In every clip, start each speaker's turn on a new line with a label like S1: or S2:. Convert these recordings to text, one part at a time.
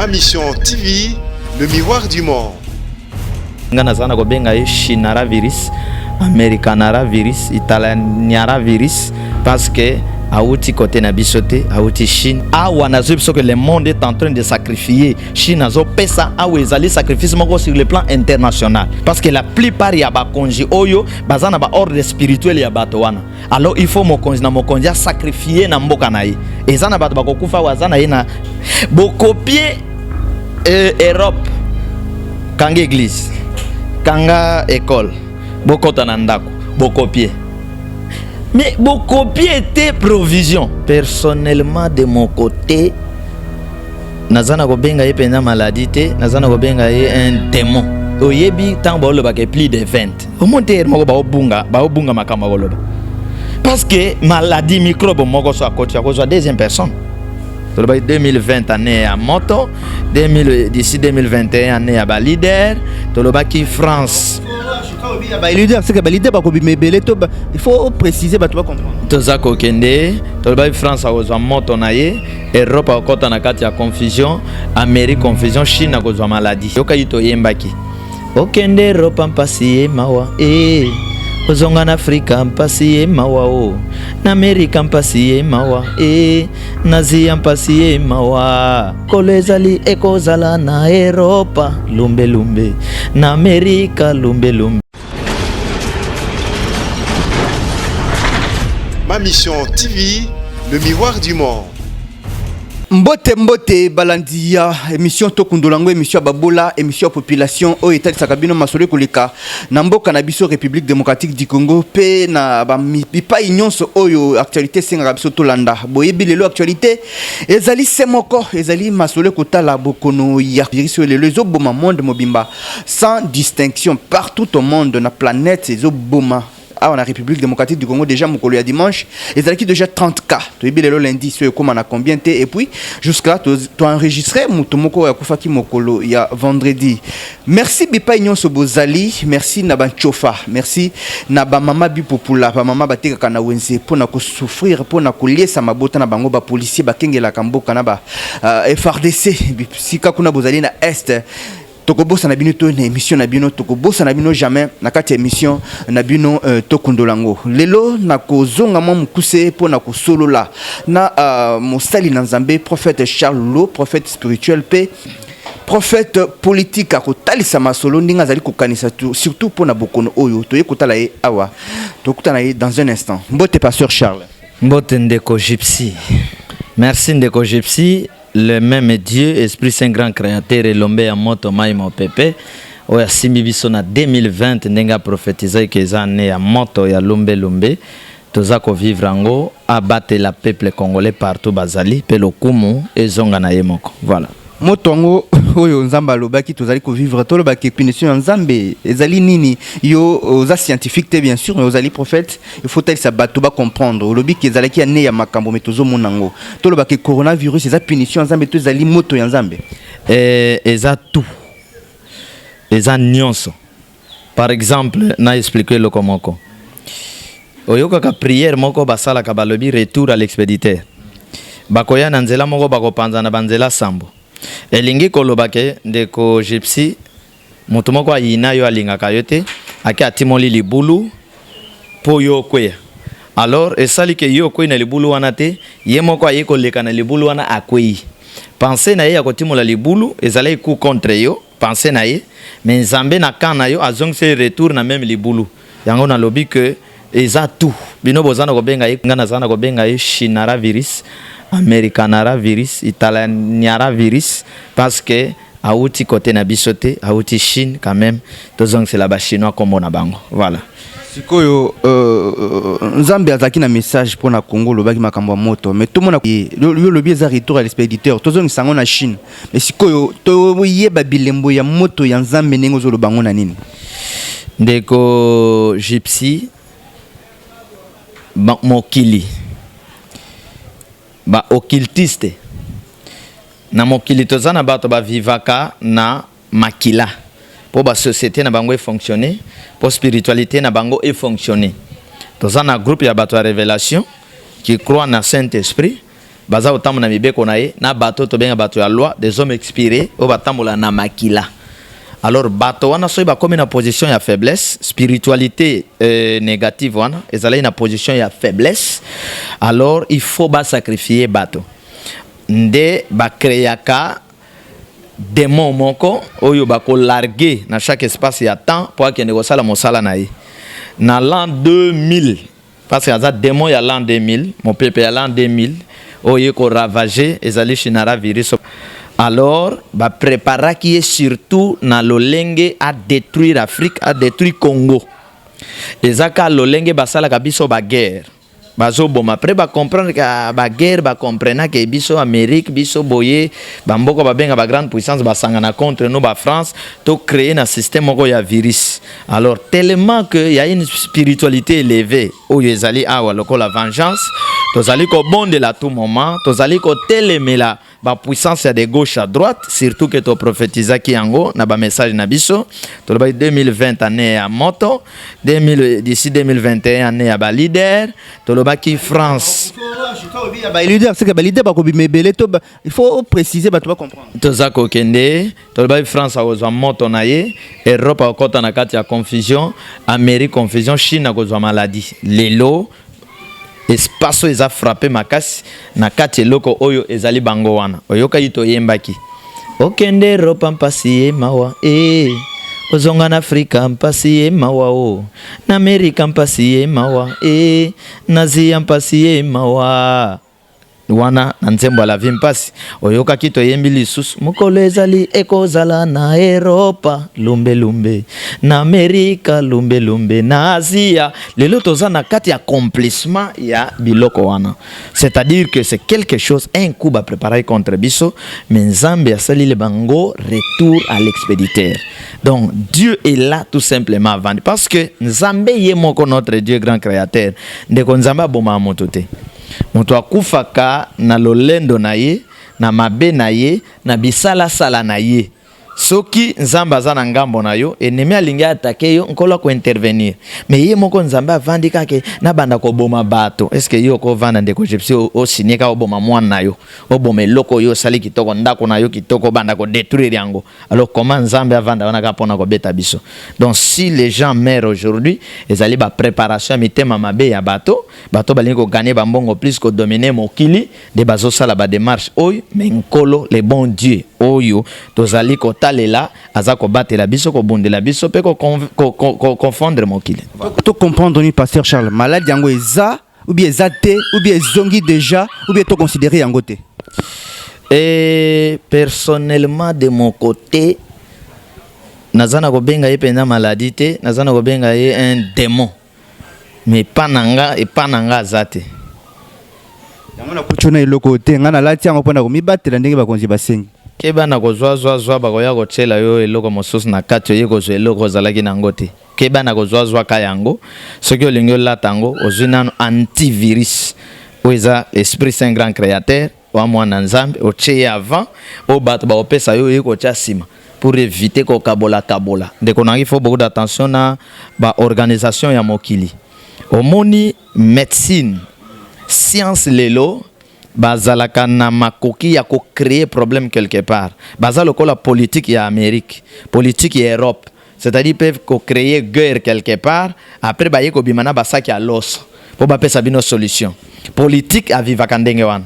S1: Ma Mission TV, le miroir du monde.
S2: Ngana kobenga China virus, Americanara virus, Italianara virus, parce que Aouti côté na bisoté, Aouti Chine. Awa na zub que le monde est en train de sacrifier. Chine a pesa awa ezali sacrifice moko sur le plan international. Parce que la plupart ya ba konji oyo bazana ba ordre spirituel ya bato wana. Alors il faut mo konji sacrifier na mboka na ye. Ezana bato bakokufa wazana ye na bo copier Europe. Kanga église, kanga école, bokota na ndako, bo copier. Mais mon copier était provision. Personnellement, de mon côté, nazana ko benga yepena maladie te, nazana ko benga un démon. Oyebi tant ba loba ke plus de 20. Au monter moko ba obunga makama ko loba. Parce que maladie microbe moko so akoti ko so deuxième personne. To loba 2020 année à moto, d'ici 2021 année à ba leader, to loba ki France.
S3: Il faut préciser, tu vas comprendre.
S2: Tozako Kende, Tolba France a besoin moto naie, Europe a kota na kati ya confusion, Amérique confusion, Chine a besoin maladie. Yoka yito yembaki. Okende Europe ampasiye mawa, ozonga na Afrika ampasiye mawa o, na Amerika ampasiye mawa, na Asia ampasiye mawa. Kolezali ekozala na Europa, lumbe lumbe, na Amerika lumbe lumbe.
S1: Ma Mission TV, le miroir du monde.
S3: Mbote balandia émission Tokundolango, émission Babola, émission population o état sakabino masole koleka na mboka na biso République démocratique du Congo pe na ba mipa nyonso oyo actualité senga biso tolanda boyebi lelo actualité ezali semoko ezali masole kotala bokono ya virus lelo ezoboma monde mobimba sans distinction partout au monde na planète ezoboma. Ah, on a République démocratique du Congo déjà mokolo ya dimanche ezalaki déjà 30 cas to yebi lelo lundi so comme on a combien té et puis jusqu'à là tu enregistré mutomoko ya kufaki mokolo ya vendredi. Merci bipa nyonso bozali, merci na banchofa, merci na ba mama bipopula ba mama bateka kana wenze pona ko souffrir pona ko liesa mabota na bango ba policier ba kengela kamboka na ba FRDC sika kuna bozali na est. Tokobosa na bino to na émission na bino tokobosa na bino jamais na kati émission na bino Tokundolango lelo na kozonga mo mukuse po na kosolola na mosali na Nzambe prophète Charles Lo prophète spirituel pe prophète politique a kotalisa masolo ndinga azali kokanisa surtout po na bokono oyo toye kotala ye awa tokutana ye dans un instant. Mbote pasteur Charles.
S2: Mbote ndeko gypsy. Merci ndeko gypsy. Le même Dieu, Esprit Saint grand créateur et l'ombe à moto maïmo pepe. Oya simbi biso na 2020 nenga prophétiser que za né à moto ya lumbe lumbe. Toza ko vivre ango abattre la peuple congolais partout bazali pe lokumu ezonga na yemoko. Voilà.
S3: Motongo oyo nzamba lobaki tozali ko vivre to lobaki punition nzambe ezali nini yo oza scientifique te bien sûr mais ozali prophète il faut tel sa bato ba comprendre lobiki ezalaki ane ya makambo metozo monango to lobaki coronavirus eza punition nzambe to ezali moto ya nzambe
S2: eza tout eza nyonso. Par exemple na expliquer le komoko oyoka ka prière moko basala ka balobi retour à l'expéditeur bakoya na nzela moko bakopanza na banzela sambo elingi kolobake ndeko gypsy moto moko ayina yo alingaka yo te ake atimoli libulu po yo kweya. Alors esali ke yo kwe na libulu wana te ye moko aye koleka na libulu wana akwei pensé na ye ya kotimola libulu ezali ku contre yo pensé na ye mais Nzambe na kana yo azongse retour na même libulu yango na lobi que eza tout bino bozana ko benga ye ngana zana ko benga ye China virus, Americanara virus, Italianara virus, parce que Aouti côté na bisoté, Aouti Chine quand même, tozong c'est là-bas chinois comme on a bango. Voilà.
S3: Sikoyo Nzambe azaki na message pour na Congo lobaki makambo moto mais tout le monde yo lobi za retour à l'expéditeur tozong sango na Chine mais sikoyo to yeba bilembo ya moto ya Nzambe nengo zo lobango na nini
S2: ndeko gypsy mokili ba occultiste na mokili tozana bato ba vivaka na makila pour ba société na bango fonctionner pour spiritualité na bango fonctionner tozana groupe ya bato ya révélation qui croit na Saint-Esprit baza otambola na mibeko na ye na bato to benga bato ya loi des hommes expirés o batambola na makila. Alors bato wana soki bakomi na position ya faiblesse, spiritualité négative wana ezali na position ya faiblesse, alors il faut sacrifier bato nde bakreaka démon moko oyo bako larguer na chaque espace ya temps pour akende kosala mosala na ye na l'an 2000, parce que aza démon ya l'an 2000 mon pepe ya l'an 2000 oyo ko ravager ezali chinara virus. Alors ba prépara qui est surtout na lolenge à détruire Afrique, à détruire Congo. Ezaka lolenge basala ka biso ba guerre bazo boma après ba comprendre que ba guerre ba comprendre que biso Amérique biso boye bamboko ba benga ba grande puissance ba sangana contre nous ba France to créer un système moko ya virus. Alors tellement que y a une spiritualité élevée où ezali awa loko la vengeance tozali ko bonde la tout moment tozali ko telemela ba puissance de gauche à droite, surtout que to prophétisa ki yango na ba message na biso to ba 2020 année à moto 2000 d'ici 2021 année à ba leader to ba ki France
S3: il faut préciser ba to comprendre
S2: to za ko kende to ba France a moto na ye, Europe a kota na kati ya confusion, Amérique confusion, Chine a kozwa maladie lelo espace eza frappé makasi na kati eloko oyo ezali bango wana oyoka yito yembaki okende Europa mpasi mawa ozonga na Afrika mpasi mawa o na Amerika mpasi mawa na Asia mpasi mawa wana na nzembo la vimpasi oyoka kito yembi lisusu mokolo ezali ekozala na Europa lumbe lumbe na Amerika lumbe lumbe na Asia lelo toza na kati ya accomplissement ya biloko wana, c'est-à-dire que c'est quelque chose un coup ba préparer contre biso mais Nzambe asali le bango retour à l'expéditeur. Donc Dieu est là tout simplement avant parce que Nzambe yemoko notre Dieu grand créateur ndeko Nzambe boma motote moto akufaka na lolendo na ye na mabe na ye na bisala sala na ye soki Nzambe aza na ngambo na yo ennemi alingi atake yo nkola ko intervenir mais ye moko Nzambe avandi kake na banda ko boma bato. Est-ce que yo ko vanda ndeko jepsi o sinika oboma mwana na yo oboma eloko yo sali kitoko ndako na yo kitoko banda ko détruire yango? Alors comment Nzambe avanda wana ka pona ko beta biso? Donc si les gens meurent aujourd'hui ezali ba préparation mitema mabe ya bato balingi ko gagner ba mbongo plus ko dominer mokili de bazo sala ba démarche oyo mais nkolo le bon Dieu oyo tozali ko talela azako batela biso ko bondela biso pe ko confondre mokili.
S3: To comprendre ni pasteur Charles malade yango eza ou bien ezate ou bien zongi déjà ou bien to considérer yango te?
S2: Et personnellement de mon côté nazana ko benga ye pena maladie te, nazana ko benga ye un démon mais pas nanga et pas nanga azate
S3: yango na kuchona eloko te ngana lati yango pona ko mibatela ndenge bakonzi basengi
S2: keba na kozwa bakoya kochela yo eloko mosusu na kati oye kozwa eloko ozalaki nango te keba na kozwa ka yango soki olingi olata yango ozwi nano antivirus oyo eza esprit saint grand créateur wa mwana Nzambe otie ye avant oyo bato baopesa yo oye kotia nsima pour éviter kokabola ndeko nangi faut beaucoup d'attention na baorganisation ya mokili omoni médecine science lelo bazalaka na makoki ya ko créer problème quelque part bazaloko la politique ya Amérique politique ya Europe, c'est-à-dire peuvent ko créer guerre quelque part après baye ko bimana basaki ya los po ba pesa bino solution politique aviva kandenge wana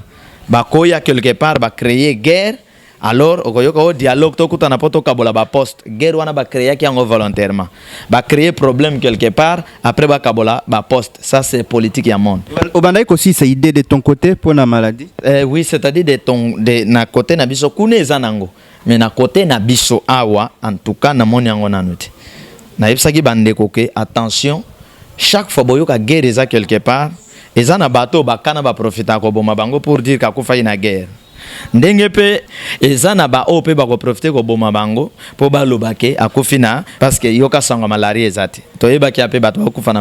S2: bakoya quelque part ba créer guerre. Alors okoyoka o dialogue to kutana poto kabola ba poste guerre wana ba créer ki yango volontairement ba créer problème quelque part après ba kabola ba poste. Ça c'est politique ya monde.
S3: Obandai aussi c'est idée de ton côté pour la maladie?
S2: Oui, c'est-à-dire de na côté na biso kune ezanango mais na côté na biso awa en tout cas na moni yango nanuti na yebisaki bandeko ke attention chaque fois boyoka guerre eza quelque part ezana bato bakana ba profiter ko boma bango pour dire ka kufa ina guerre ndenge pe ezana ba ope ba ko profiter ko boma bango po ba lobake akufina parce que yoka sanga malaria ezati to yeba ki ape bato akufa na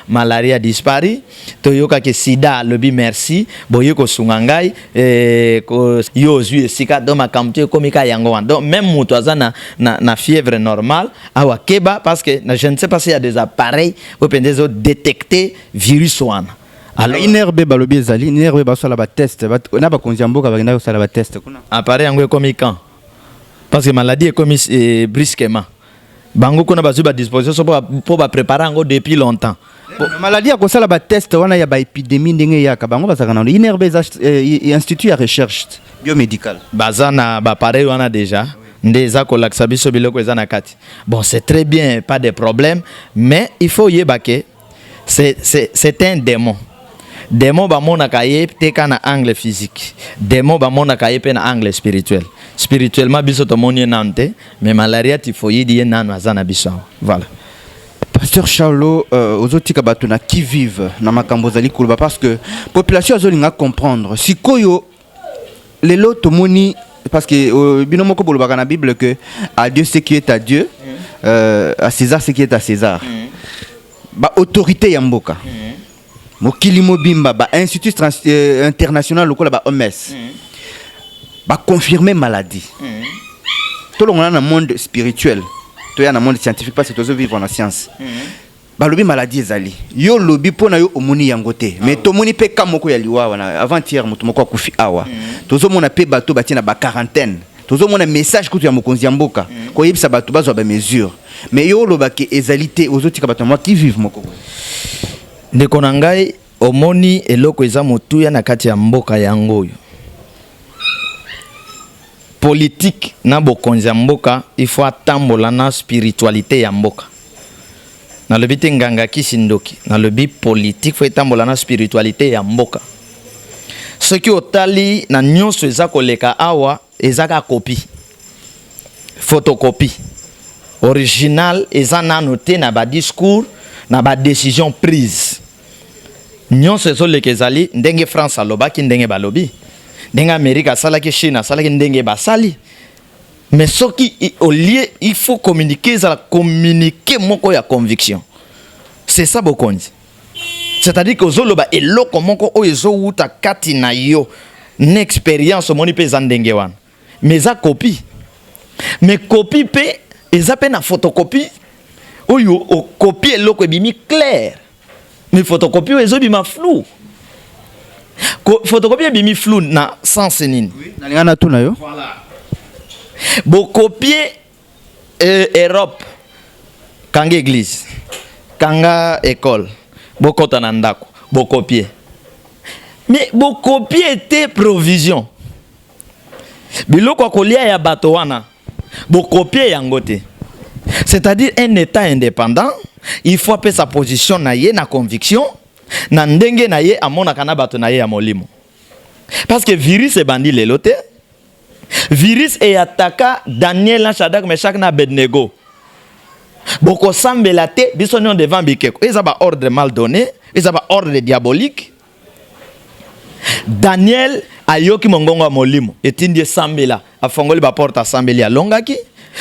S2: malaria dispari to yoka ke sida lobi merci boye ko sungangai ko yozui esika do makamte komika yango wan donc même muto azana na fièvre normale awa keba parce que je ne sais pas s'il y a des appareils pour pendezo détecter virus wana. alors
S3: inerbe balobi ezali inerbe basala ba test na ba konziamboka bakenda kosala ba test kuna
S2: appareil yango ekomi quand parce que maladie ekomi brusquement bango kuna bazwi ba disposition pour ba préparer yango depuis longtemps.
S3: Maladie à cause de la test, on a une épidémie d'engrais. Bango bazakana inerbe institut de recherche biomédicale.
S2: Bazana pareil on a déjà. Ndeza kolaksa biso biloko ezana kati. Bon, c'est très bien, pas de problème, mais il faut yebake c'est un démon. Démon ba mona kaye teka na angle physique. Démon ba mona kaye pe na angle spirituel. Spirituellement biso to moni nante, mais malaria typhoïde ye nanu azana biso. Voilà.
S3: Pasteur Charlo, aux autres kabatuna qui vivent na makambo zali kulba parce que population azolinga comprendre. Si koyo lelo to moni parce que binomoko bolobaka na Bible que à Dieu ce qui est à Dieu, à César ce qui est à César. Ba autorité ya mboka. Mokili mobimba ba institut international lokola ba OMS. Ba confirmer maladie. Tout le monde dans le monde spirituel. Tout le monde scientifique parce que tous vivent dans la science. Balobi maladie ezali. Yo lobi pona yo omoni yangote. Mais to moni pe kamoko ya liwa wana avant-hier mutu moko akufi awa. Tozo mona pe bato batina ba quarantaine. Tozo mona message kutu ya mokonzi mboka. Ko yebisa bato bazwa ba mesure. Mais yo lobaki ezalité aux autres bato moi qui vivent moko.
S2: Ndeko na ngai omoni eloko eza motuya na kati ya mboka yango yo. Politique na bokonzi ya mboka il faut atambola na spiritualité ya mboka. Na lobi te nganga kisindoki na lobi politique faut atambola na spiritualité ya mboka. Ce qui otali na nyonso eza koleka awa ezaka copie. Photocopie. Original eza nano te na ba discours na ba décision prise. Nyonso ezoleka ezali ndenge France alobaki ndenge balobi. Ndenge Amérique asalaki Chine asalaki ndenge basali. Mais ce qui au lieu il faut communiquer ça communiquer moko ya conviction. C'est ça bokonzi. C'est-à-dire que zoloba eloko moko o ezouta kati na yo une expérience moni pe ndenge wana. Mais ça copie. Mais copie pe eza pe na photocopie. Oyo o copie eloko bimi clair. Mais photocopie ezo bima flou. Photocopie bimi flou na sens nini.
S3: Na ngana tuna yo.
S2: Voilà. Bo copier Europe kanga église kanga école bo kota na ndako bo copier. Mais bo copier te provision. Biloko kolia ya bato wana bo copier yango te. C'est-à-dire un état indépendant, il faut appeler sa position na ye na conviction na ndenge na ye amona kana bato na ye ya molimo. Parce que virus e bandi lelo te. Virus et attaquer Daniel, Shadrach, Meshach na Abednego. Boko sambela te biso nyon devant bikeko. Ils ont ordre mal donné, ils ont ordre diabolique. Daniel ayoki mongongo molimo etindi sambela afongoli ba porte sambeli alongaki.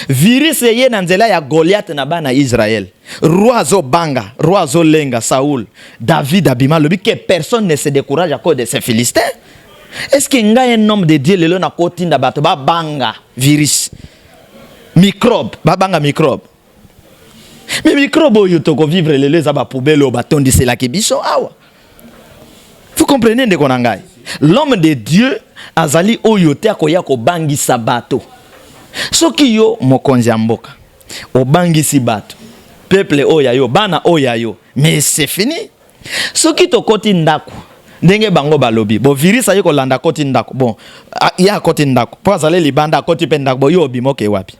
S2: Virus ye na nzela ya Goliath na bana Israël. Roi zo banga, roi zo lenga Saoul, David abima lobi que personne ne se décourage à cause de ces Philistins. Est-ce qu'il y a un homme de Dieu le na koti nda bato ba banga virus microbe ba banga microbe. Mais microbe oyo toko vivre le za ba poubelle o batondi c'est la kebiso awa. Vous comprenez de konangai? L'homme de Dieu azali oyo te akoya ko bangisa bato. Soki yo mokonzi ya mboka o bangisi bato. Peuple oya yo bana oya yo. Mais c'est fini. Soki to koti ndako ndenge bango balobi bo virus ayi ko landa koti ndako bon ya koti ndako po azale libanda koti pe ndako bo yo bimoke wapi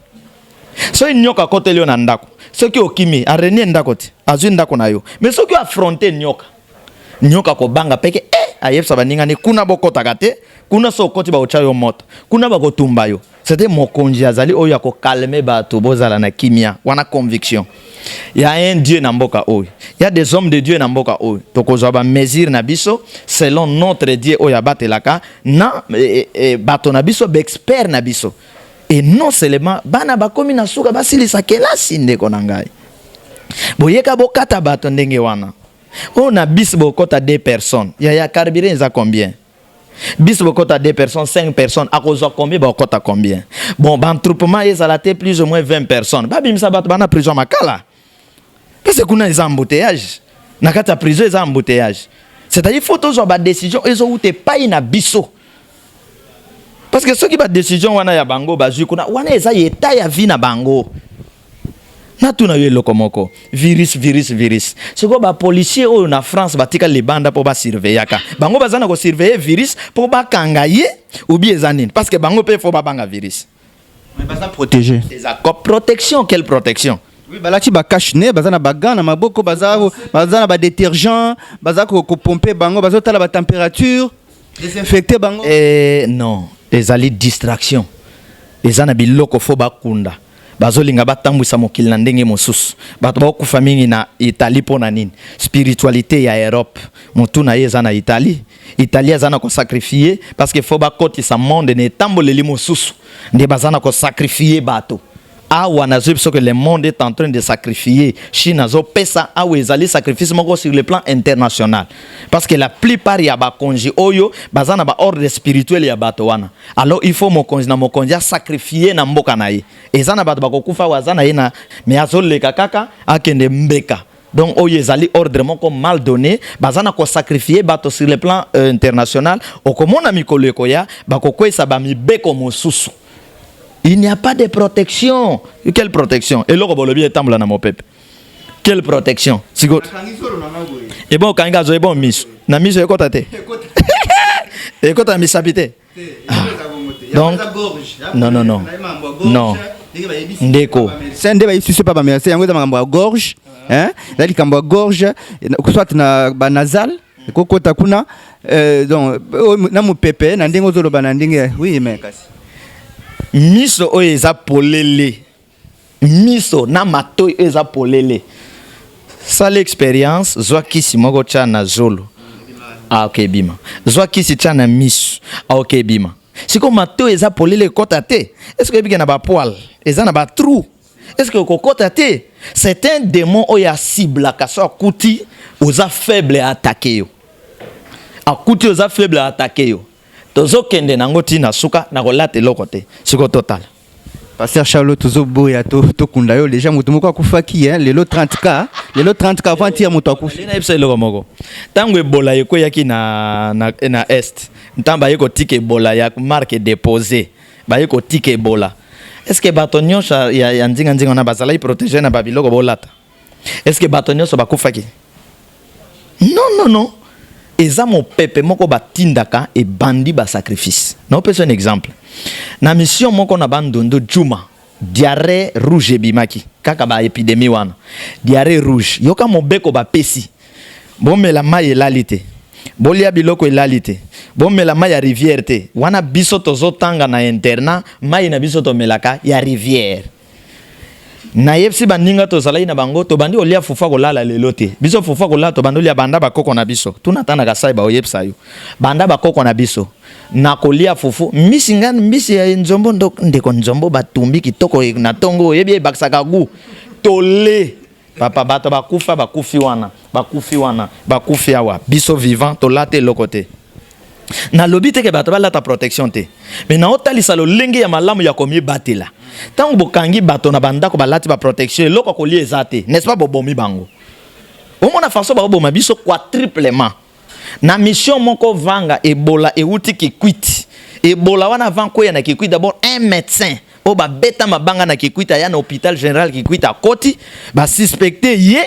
S2: so nyoka kote leo na ndako soki okimi arenie ndako te azwi ndako na yo mais soki affronter nyoka ko banga peke ayepsa baninga ni kuna bokota kate kuna so koti ba ochayo moto kuna ba kotumba yo c'était mokonzi azali oyo ko calmer bato bozala na kimia wana conviction. Il y a un Dieu na mboka oyo. Il y a des hommes de Dieu na mboka oyo. Tokozwa ba mesure na biso selon notre Dieu oyo abatelaka na bato na biso expert na biso. Et non seulement bana bakomi na suka basilisa kelasi ndeko na ngai. Boyeka bokata bato ndenge wana. On a bis bokota 2 personnes. Il y a carburant za combien? Bis bokota 2 personnes, 5 personnes, à cause de combien, bokota combien. Bon, bantroupement, ils ont plus ou moins 20 personnes. Babim sabat bana prison makala. Parce que kuna les embouteillages. Nakata prison les embouteillages. c'est-à-dire faut toujours ba décision ezo ute pas ina biso parce que ceux qui ba décision wana ya bango bazui kuna wana eza yeta ya vie na bango na tuna yo lokomoko virus c'est quoi ba policier o na France batika les banda pour ba surveiller ka bango bazana ko surveiller virus pour ba kangaye ou bien zanine parce que bango pe faut ba banga virus
S3: mais baza protéger
S2: des accords protection quelle protection.
S3: Oui, balati ba cache-nez, bazana ba gants na maboko, bazana ba détergent, baza ko pomper bango, bazo tala ba température, désinfecter bango.
S2: Non, ezali distraction. Ezana biloko fo bakunda. Bazolinga batambwisa mokili na ndenge mosusu. Bato bakufa mingi na Italie pona nini? Spiritualité ya Europe. Mutu na ye ezana Italie. Italie ezana ko sacrifier parce que fo bakotisa monde ne tamboleli mosusu. Nde bazana ko sacrifier bato. Que le monde est en train de sacrifier Chine azo pesa awe ezali sacrifice moko sur le plan international parce que la plupart ya ba konji oyo bazana ba ordre spirituel ya bato wana alors il faut mokonzi na mokonzi sacrifier na mboka na ye ezana bato bakokufa wazana ye na me azoleka kaka akende mbeka donc oyo ezali ordre moko mal donné bazana ko sacrifier bato sur le plan international okomona mikolo ekoya bakokwesa ba mibeko mosusu. Il n'y a pas de protection. Quelle protection? Et là, on va le tambour na mon peuple. Quelle protection? Et bon, quand il y a bon miss, na miss est côté. Et côté miss habité. Donc, non. Ndeko.
S3: C'est un débat ici, c'est pas ma mère. C'est un peu de gorge. Hein? Là, il y a gorge. Soit na nasal. Côté kuna. Donc, na mon peuple, na ndengo zolo banandinge. Oui, mais kasi.
S2: Miso o eza polele. Miso na mato eza polele. Ça l'expérience zwa kisi moko cha na zolo. Ah ok bima. Zwa kisi cha na miso. Ah ok bima. Siko mato eza polele kota te. Est-ce que bika na ba poil? Eza na ba trou. Est-ce que kokota te? C'est un démon oya cible ka so kuti oza faible à attaquer yo. Akuti oza faible à attaquer yo. Tozo kende nangoti na suka na kolate lokote siko total.
S3: Pasteur Charles tozo boya to kunda yo déjà mutu moko akufaki lelo 30k avant tir mutu akufi.
S2: Na epse loko moko. Tango ebola yeko yaki na est. Ntamba yeko tike ebola ya marque déposé. Ba yeko tike ebola. Est-ce que batonyo ya nzinga na bazala protéger na babiloko bolata? Est-ce que batonyo so bakufaki? Non. Eza mo pepe moko batindaka e bandi ba sacrifice. Na opesa un exemple. Na mission moko na bandondo Juma, diarrhée rouge bimaki, kaka ba épidémie wana. Diarrhée rouge. Yoka mobeko ba pesi. Bomela mai elalite. Bolia biloko elalite. Bomela mai ya rivière te. Wana biso tozo tanga na internat, mai na biso to melaka ya rivière. Na yepsi baninga to zalai na bango to bandi olia fufa ko lala lelo te biso fufa ko lala to bandi olia banda bakoko na biso tuna tana ka sai ba oyepsa yo banda bakoko na biso na kolia fufu misinga mbisi ya nzombo ndeko nzombo batumbi kitoko na tongo yebi baksaka gu tole papa bato bakufi awa biso vivant to late lokote na lobi te ke bato balata protection te mais na otalisa lo lenge ya malamu ya komi batela tango bokangi bato na bandako balati ba protection loko ko lieza te n'est-ce pas bobomi bango o mona faso ba boboma biso quadruplement na mission moko vanga ebola euti ki kwiti ebola wana vanko ya na ki kwiti d'abord un médecin o ba beta mabanga na ki kwiti ya na hôpital général ki kwiti akoti ba suspecté ye.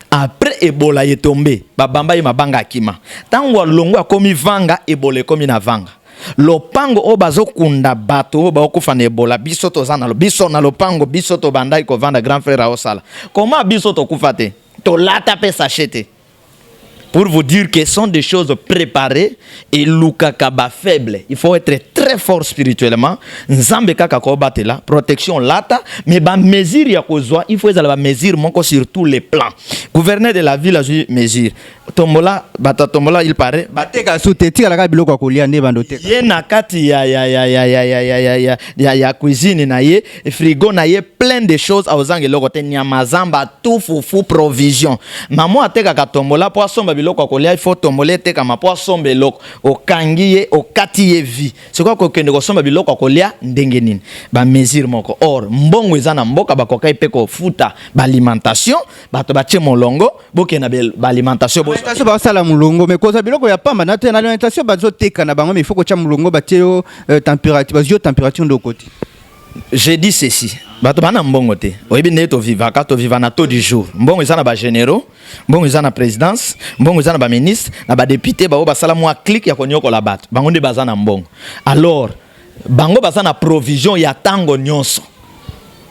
S2: Après ebola est tombé, babamba yi mabanga akima. Tango longo akomi vanga ebola komi na vanga. Lopango o bazokunda bato o bakufa na ebola biso tozana lo biso na lopango biso to bandai ko vanda grand frère a osala. Comment biso to kufate? To lata pe sachete. Pour vous dire que ce sont des choses préparées et lukakaba faible. Il faut être très fort spirituellement. Nzambe kaka ko batela, protection lata, mais ba mesure ya kozwa, il faut ezala ba mesure moko sur tous les plans. Gouverneur de la ville a joué mesure. Tombola, bata tombola il paraît.
S3: Bateka souteti ala ka biloko kolia ne bandote.
S2: Ye na kati ya cuisine na ye, frigo na ye plein de choses à ozange lokote nyamazamba tout fufu provision. Maman ateka ka tombola po asomba biloko kolia il faut tomboler te kama po sombe loko okangiye okatiye vie c'est quoi ko kende ko somba biloko kolia ndenge nini ba mesure moko or mbongo ezana mboka bakokai pe ko futa ba alimentation bato batie molongo bokena ba alimentation bo
S3: ba sala mulongo mais koza biloko ya pamba na te na alimentation bazo teka na bango mais il faut ko tia mulongo batie température bazio température de côté.
S2: J'ai dit ceci. Bato bana mbongo te. Oyebi ne to viva na taux du jour. Mbongo ezana ba généraux, mbongo ezana présidence, mbongo ezana ba ministre, na ba député ba sala mwa clic ya konyoko la bato. Bango nde bazana mbongo. Alors, bango bazana provision ya tango nyonso.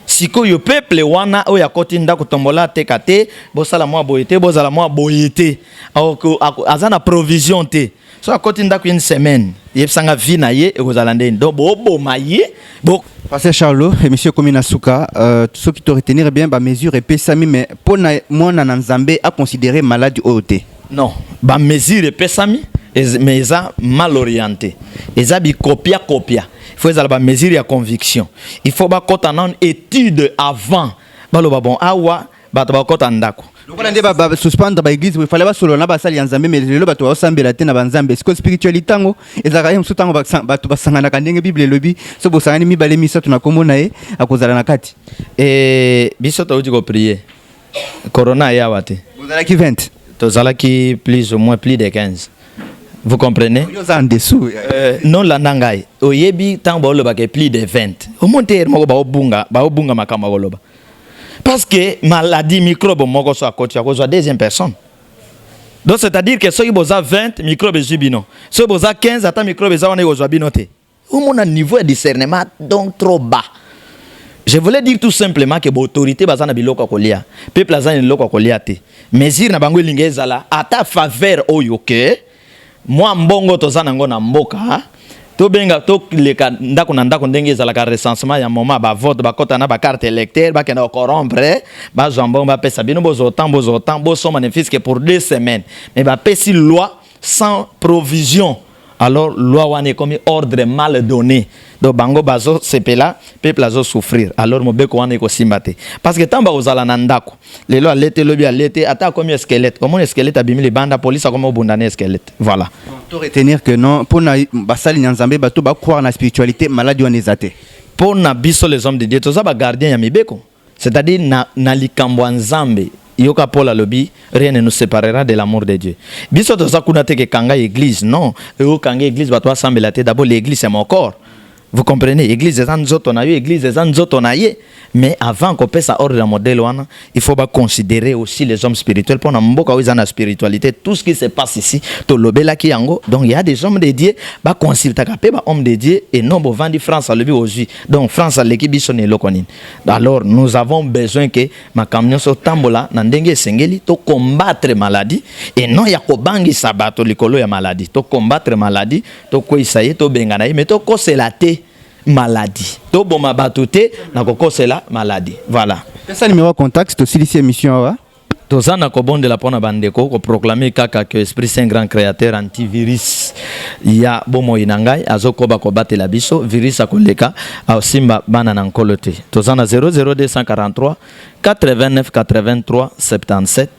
S2: Siko yo peuple wana o ya koti ndako tombola te kate, bo sala mwa boyete, bo sala mwa boyete. Azana provision te. So a koti ndako une semaine. Yepsanga vie na ye e kozala ndeni. Donc bo maye, bo
S3: Pasteur Charlot et monsieur Komina Souka, ceux qui te retenir bien ba mesure et pesami mais pour moi na Nzambe à considérer malade OT.
S2: Non, ba mesure et pesami mais ça mal orienté. Eza bi copia. Il faut ça ba mesure ya conviction. Il faut ba kota na étude avant. Ba lo ba bon awa ba to ba kota ndako.
S3: Donc on a dit suspendre ba église il fallait pas solo na ba sali Nzambe mais le ba to osambela te na ba Nzambe est-ce que spiritualité ngo ezaka yem sutango ba to basangana kandenge bible lobi so bo sangani mi bale miso tuna komona e akozala na kati
S2: biso to ko prier corona ya wate
S3: vous allez qui 20
S2: to zala ki plus ou moins plus de 15 vous comprenez
S3: en dessous
S2: non la nangai oyebi tango lo ba ke plus de 20 au monter moko ba obunga makama koloba. Parce que maladie microbe moko so akoti akozwa deuxième personne. Donc c'est-à-dire que ceux qui boza 20 microbes zubino, ceux boza 15 ata microbes za wana kozwa binote. Au mon niveau de discernement donc trop bas. Je voulais dire tout simplement que l'autorité bazana biloko kolia, peuple azana biloko kolia te. Mesure na bango lingeza la ata faveur oyo ke moi mbongo tozana ngo na mboka. To benga to leka ndako na ndako ndenge ezalaka recensement ya moment ba vote ba kota na ba carte électeur ba kena corrompre ba zambon ba pesa bino bozo temps bo so bénéfice que pour 2 semaines mais ba pesi loi sans provision alors loi wane comme ordre mal donné donc bango bazo sepela peuple azo souffrir alors mobeko wane ko simbate parce que tamba ozala na ndako lelo alete lobi alete ata comme squelette comment squelette abimi le banda police comme obundane squelette voilà
S3: pour retenir que non pour na basali Nzambe bato ba croire na spiritualité maladie on ezate
S2: pour na biso les hommes de Dieu toza ba gardien ya mibeko c'est-à-dire na likambo Nzambe yoka Paul alobi rien ne nous séparera de l'amour de Dieu biso toza kuna te ke kanga église non yo kanga église ba to assemblée te d'abord l'église c'est mon corps. Vous comprenez, l'église est en zotonaye, l'église est en zotonaye, mais avant qu'on puisse ordre la modèle, il faut pas considérer aussi les hommes spirituels. Pour nous, la spiritualité, tout ce qui se passe ici, tout le bel qui yango. Donc il y a des hommes de Dieu, bah consulter capé, bah hommes de Dieu et non, bah vendre France à lebi aujourd'hui. Donc France à l'équipe sonne lokonin. Alors nous avons besoin que ma camion soit tambola, nandenge sengeli, to combattre maladie et non ya ko bangi sabato likolo ya maladie, to combattre maladie, to ko isaye, to benganaye, mais to ko c'est la té. Maladie. To boma batute na koko c'est la maladie. Voilà.
S3: Ça numéro contact c'est aussi ici émission wa.
S2: To zana ko bonde la pona bandeko ko proclamer kaka que Esprit Saint grand créateur antivirus ya bomo inangai azoko ba ko batela biso virus akoleka a simba bana na nkolote. To zana 00243 89 83 77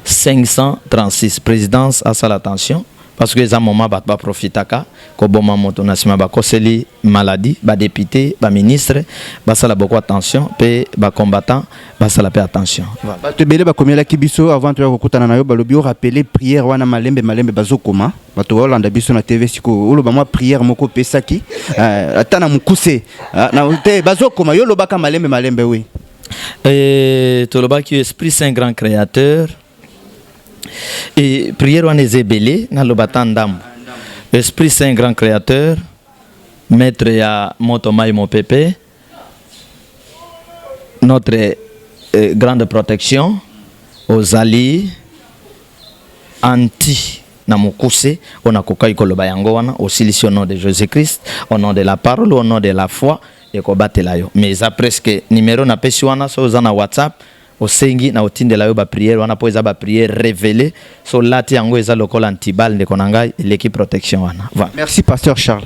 S2: 536 présidence à sa attention. Parce que les moments bat ba profitaka ko boma moto nasima ba koseli maladie ba député ba ministre ba sala beaucoup attention pe ba combattant ba sala pe attention
S3: ba te bele ba komela kibiso avant to kokutana na yo ba lobi o rappeler prière wana malembe bazokoma ba to Hollande biso na TV siko o loba moi prière moko pesaki atana mukuse na te bazokoma yo lobaka malembe oui
S2: to loba ki Esprit Saint grand créateur. Et prière on est belé dans le bâton d'âme. Esprit Saint grand créateur, maître ya Motomai mon pépé, notre grande protection aux alliés anti namukuse on a kokai koloba yango wana aussi au nom de Jésus-Christ, au nom de la parole, au nom de la foi et ko batela yo. Mais ça presque numéro na pesi wana so za na WhatsApp au sengi na otinde la yo ba prière wana po eza ba prière révélée so lati yango eza lokola antibal de konanga l'équipe protection wana.
S3: Voilà. Merci pasteur Charles.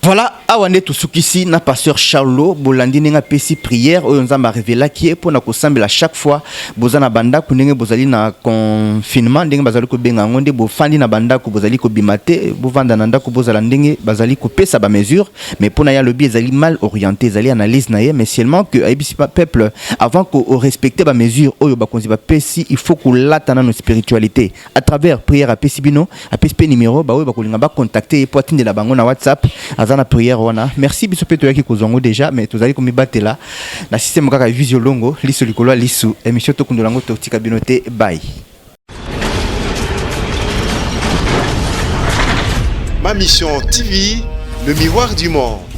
S3: Voilà, awande tusukisi na pasteur Charlo bolandi nenga pesi prière oyo nzamba révéla qui est pour na kosambela chaque fois bozana banda kunenge bozali na confinement ndenge bazali ko benga ngonde bo fandi na banda ko bozali ko bimate bo vanda na ndako bozala ndenge bazali ko pesa ba mesure mais pour na ya lobby ezali mal orienté ezali analyse na ye mais seulement que ayebisi peuple avant ko respecter ba mesure oyo ba konzi ba pesi il faut ko latana no spiritualité à travers prière à pesi bino à pesi numéro ba oyo ba kolinga ba contacter pour atteindre la bango na WhatsApp azana prière wana merci biso pe toyaki kozongo déjà mais tozali ko mibatela na système kaka visio longo liso likolo lisu émission to kundolango to tika binote bye.
S1: Ma mission TV, le miroir du monde.